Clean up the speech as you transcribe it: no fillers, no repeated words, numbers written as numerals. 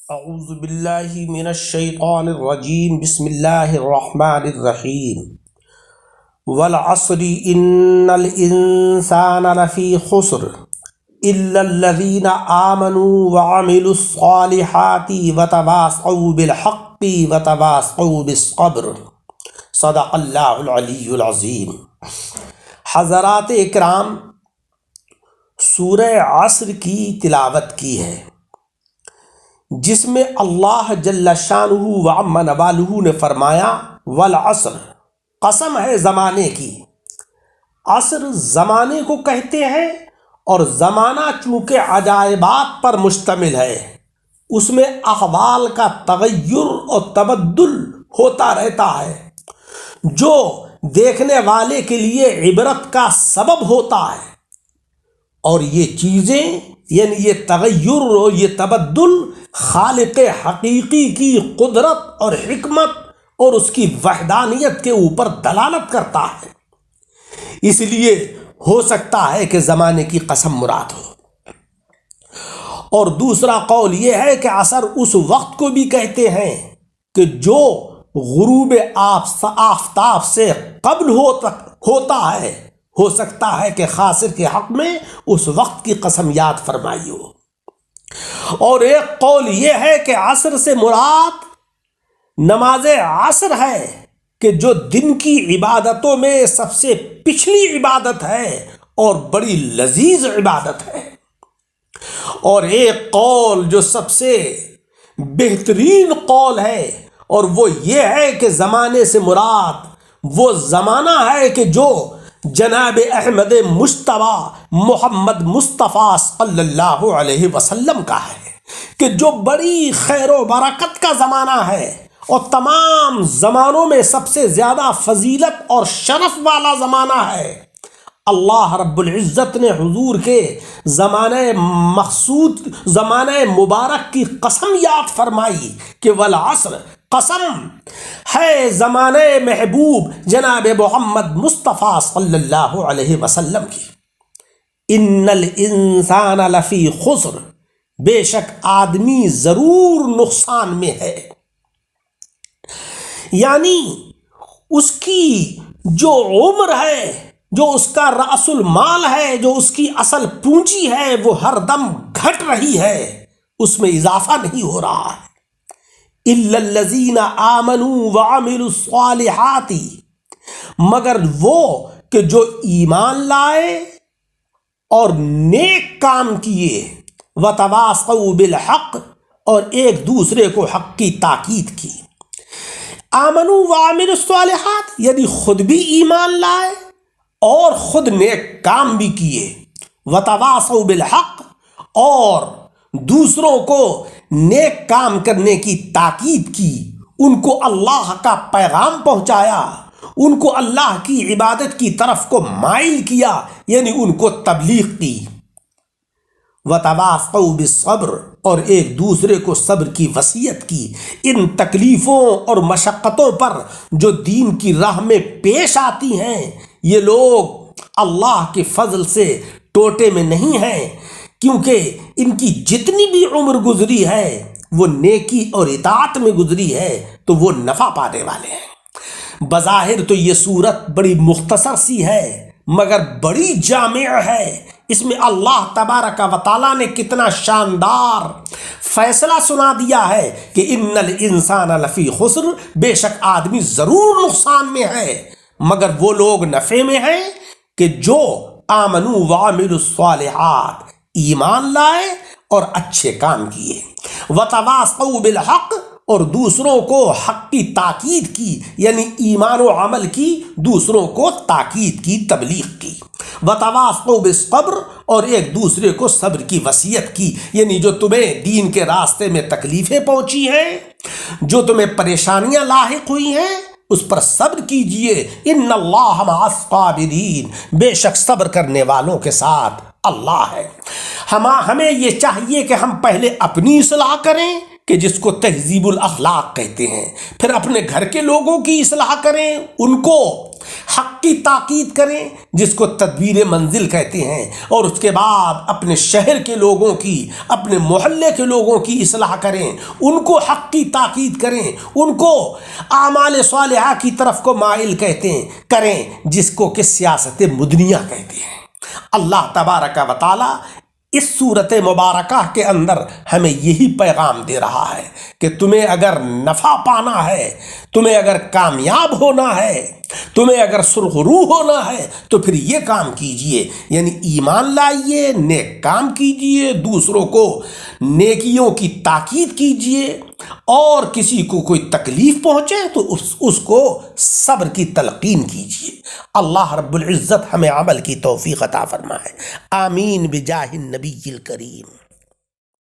اعوذ باللہ من الشیطان الرجیم بسم اللہ الرحمن الرحیم والعصر ان الانسان لفی خسر الا الذین آمنوا وعملوا الصالحات وتواصوا بالحق وتواصوا بالصبر صدق اللہ العلی العظیم۔ حضرات اکرام، سورہ عصر کی تلاوت کی ہے، جس میں اللہ جل شانہ و عم نوالہ نے فرمایا والعصر، قسم ہے زمانے کی۔ عصر زمانے کو کہتے ہیں، اور زمانہ چونکہ عجائبات پر مشتمل ہے، اس میں احوال کا تغیر اور تبدل ہوتا رہتا ہے، جو دیکھنے والے کے لیے عبرت کا سبب ہوتا ہے۔ اور یہ چیزیں یعنی یہ تغیر اور یہ تبدل خالق حقیقی کی قدرت اور حکمت اور اس کی وحدانیت کے اوپر دلالت کرتا ہے، اس لیے ہو سکتا ہے کہ زمانے کی قسم مراد ہو۔ اور دوسرا قول یہ ہے کہ عصر اس وقت کو بھی کہتے ہیں کہ جو غروب آفتاب سے قبل ہوتا ہے، ہو سکتا ہے کہ خاسر کے حق میں اس وقت کی قسم یاد فرمائی ہو۔ اور ایک قول یہ ہے کہ عصر سے مراد نماز عصر ہے، کہ جو دن کی عبادتوں میں سب سے پچھلی عبادت ہے اور بڑی لذیذ عبادت ہے۔ اور ایک قول جو سب سے بہترین قول ہے، اور وہ یہ ہے کہ زمانے سے مراد وہ زمانہ ہے کہ جو جناب احمد مجتبیٰ محمد مصطفیٰ صلی اللہ علیہ وسلم کا ہے، کہ جو بڑی خیر و برکت کا زمانہ ہے اور تمام زمانوں میں سب سے زیادہ فضیلت اور شرف والا زمانہ ہے۔ اللہ رب العزت نے حضور کے زمانہ مبارک کی قسم یاد فرمائی کہ والعصر، قسم ہے زمانہ محبوب جناب محمد مصطفیٰ صلی اللہ علیہ وسلم کی۔ ان الانسان لفی خسر، بے شک آدمی ضرور نقصان میں ہے، یعنی اس کی جو عمر ہے، جو اس کا رأس المال ہے، جو اس کی اصل پونجی ہے، وہ ہر دم گھٹ رہی ہے، اس میں اضافہ نہیں ہو رہا ہے۔ الا الذین آمنوا وعملوا الصالحات، مگر وہ کہ جو ایمان لائے اور نیک کام کیے، وتواصوا بالحق، اور ایک دوسرے کو حق کی تاکید کی۔ آمنوا وعملوا الصالحات یعنی خود بھی ایمان لائے اور خود نیک کام بھی کیے، وتواصوا بالحق، اور دوسروں کو نیک کام کرنے کی تاکید کی، ان کو اللہ کا پیغام پہنچایا، ان کو اللہ کی عبادت کی طرف کو مائل کیا، یعنی ان کو تبلیغ کی۔ وتواصوا بالصبر، اور ایک دوسرے کو صبر کی وصیت کی۔ ان تکلیفوں اور مشقتوں پر جو دین کی راہ میں پیش آتی ہیں، یہ لوگ اللہ کے فضل سے ٹوٹے میں نہیں ہیں، کیونکہ ان کی جتنی بھی عمر گزری ہے وہ نیکی اور اطاعت میں گزری ہے، تو وہ نفع پانے والے ہیں۔ بظاہر تو یہ صورت بڑی مختصر سی ہے، مگر بڑی جامع ہے۔ اس میں اللہ تبارک و تعالیٰ نے کتنا شاندار فیصلہ سنا دیا ہے کہ ان الانسان لفی خسر، بے شک آدمی ضرور نقصان میں ہے، مگر وہ لوگ نفع میں ہیں کہ جو آمنوا وعملوا الصالحات، ایمان لائے اور اچھے کام کیے، وتواصوا بالحق، اور دوسروں کو حق کی تاکید کی، یعنی ایمان و عمل کی، دوسروں کو تاکید کی، تبلیغ کی۔ وتواصوا بالصبر، اور ایک دوسرے کو صبر کی وصیت کی، یعنی جو تمہیں دین کے راستے میں تکلیفیں پہنچی ہیں، جو تمہیں پریشانیاں لاحق ہوئی ہیں، اس پر صبر کیجئے۔ ان اللہ مع الصابرین، بے شک صبر کرنے والوں کے ساتھ اللہ ہے۔ ہمیں یہ چاہیے کہ ہم پہلے اپنی اصلاح کریں، کہ جس کو تہذیب الاخلاق کہتے ہیں، پھر اپنے گھر کے لوگوں کی اصلاح کریں، ان کو حق کی تاکید کریں جس کو تدبیر منزل کہتے ہیں، اور اس کے بعد اپنے شہر کے لوگوں کی، اپنے محلے کے لوگوں کی اصلاح کریں، ان کو حق کی تاکید کریں، ان کو اعمال صالحہ کی طرف کو مائل کریں جس کو کہ سیاست مدنیہ کہتے ہیں۔ اللہ تبارک و تعالی اس صورت مبارکہ کے اندر ہمیں یہی پیغام دے رہا ہے کہ تمہیں اگر نفع پانا ہے، تمہیں اگر کامیاب ہونا ہے، تمہیں اگر سرخرو ہونا ہے تو پھر یہ کام کیجئے، یعنی ایمان لائیے، نیک کام کیجئے، دوسروں کو نیکیوں کی تاکید کیجئے، اور کسی کو کوئی تکلیف پہنچے تو اس کو صبر کی تلقین کیجئے۔ اللہ رب العزت ہمیں عمل کی توفیق عطا فرمائے، آمین بجاہ النبی الکریم۔